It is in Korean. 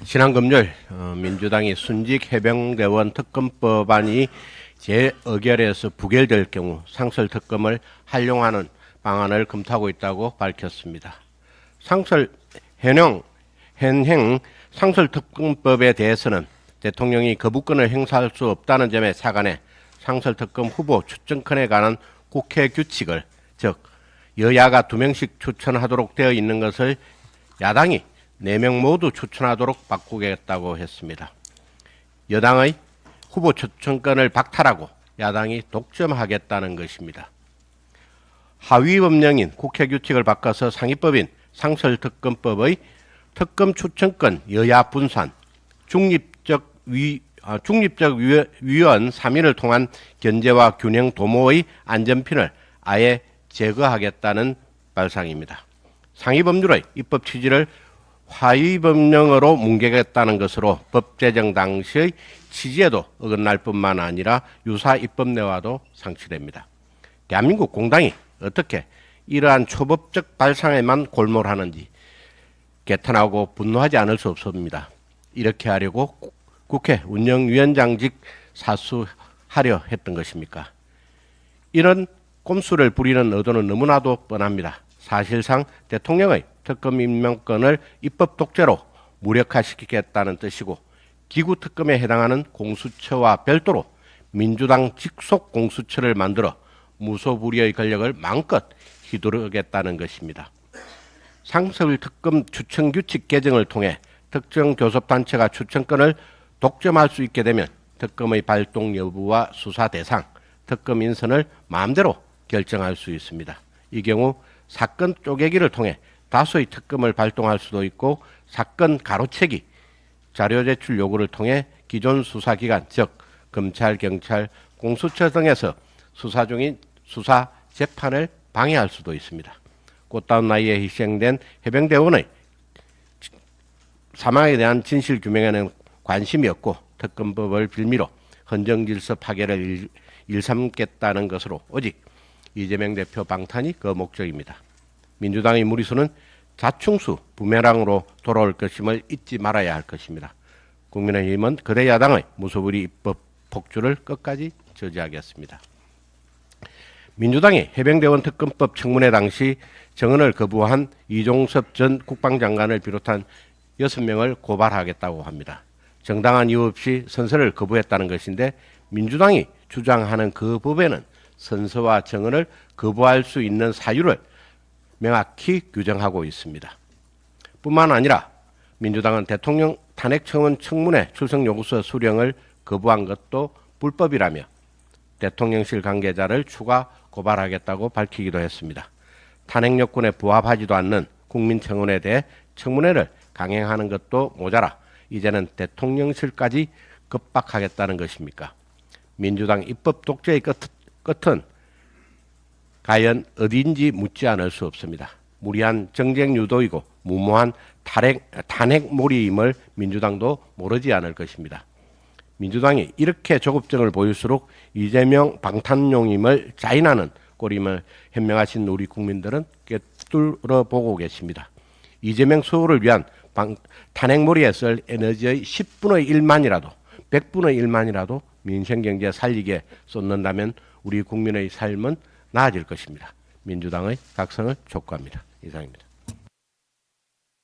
지난 금요일 민주당이 순직 해병대원 특검법안이 재의결에서 부결될 경우 상설특검을 활용하는 방안을 검토하고 있다고 밝혔습니다. 현행 상설특검법에 대해서는 대통령이 거부권을 행사할 수 없다는 점에 착안해 상설특검 후보 추천권에 관한 국회 규칙을, 즉 여야가 2명씩 추천하도록 되어 있는 것을 야당이 4명 모두 추천하도록 바꾸겠다고 했습니다. 여당의 후보 추천권을 박탈하고 야당이 독점하겠다는 것입니다. 하위 법령인 국회 규칙을 바꿔서 상위법인 상설특검법의 특검 추천권 여야 분산, 중립적 위원 3인을 통한 견제와 균형 도모의 안전핀을 아예 제거하겠다는 발상입니다. 상위 법률의 입법 취지를 하위 법령으로 뭉개겠다는 것으로 법 제정 당시의 취지에도 어긋날 뿐만 아니라 유사 입법 내와도 상치됩니다. 대한민국 공당이 어떻게 이러한 초법적 발상에만 골몰하는지 개탄하고 분노하지 않을 수 없습니다. 이렇게 하려고 국회 운영위원장직 사수하려 했던 것입니까? 이런 꼼수를 부리는 의도는 너무나도 뻔합니다. 사실상 대통령의 특검 임명권을 입법 독재로 무력화시키겠다는 뜻이고, 기구 특검에 해당하는 공수처와 별도로 민주당 직속 공수처를 만들어 무소불위의 권력을 마음껏 휘두르겠다는 것입니다. 상설특검 추천규칙 개정을 통해 특정 교섭단체가 추천권을 독점할 수 있게 되면 특검의 발동 여부와 수사 대상, 특검 인선을 마음대로 결정할 수 있습니다. 이 경우 사건 쪼개기를 통해 다수의 특검을 발동할 수도 있고, 사건 가로채기, 자료 제출 요구를 통해 기존 수사기관, 즉 검찰, 경찰, 공수처 등에서 수사 중인 수사 재판을 방해할 수도 있습니다. 꽃다운 나이에 희생된 해병대원의 사망에 대한 진실 규명에는 관심이 없고, 특검법을 빌미로 헌정질서 파괴를 일삼겠다는 것으로 오직 이재명 대표 방탄이 그 목적입니다. 민주당의 무리수는 자충수 부메랑으로 돌아올 것임을 잊지 말아야 할 것입니다. 국민의힘은 거대 야당의 무소불위 입법 폭주를 끝까지 저지하겠습니다. 민주당이 해병대원 특검법 청문회 당시 정언을 거부한 이종섭 전 국방장관을 비롯한 6명을 고발하겠다고 합니다. 정당한 이유 없이 선서를 거부했다는 것인데, 민주당이 주장하는 그 법에는 선서와 정언을 거부할 수 있는 사유를 명확히 규정하고 있습니다. 뿐만 아니라 민주당은 대통령 탄핵청원 청문회 출석 요구서 수령을 거부한 것도 불법이라며 대통령실 관계자를 추가 고발하겠다고 밝히기도 했습니다. 탄핵 요건에 부합하지도 않는 국민청원에 대해 청문회를 강행하는 것도 모자라 이제는 대통령실까지 겁박하겠다는 것입니까? 민주당 입법 독재의 끝은 과연 어디인지 묻지 않을 수 없습니다. 무리한 정쟁 유도이고 무모한 탄핵몰이임을 민주당도 모르지 않을 것입니다. 민주당이 이렇게 조급증을 보일수록 이재명 방탄용임을 자인하는 꼴임을 현명하신 우리 국민들은 꿰뚫어 보고 계십니다. 이재명 수호를 위한 탄핵몰이에 쓸 에너지의 10분의 1만이라도 100분의 1만이라도 민생경제 살리기에 쏟는다면 우리 국민의 삶은 나아질 것입니다. 민주당의 각성을 촉구합니다. 이상입니다.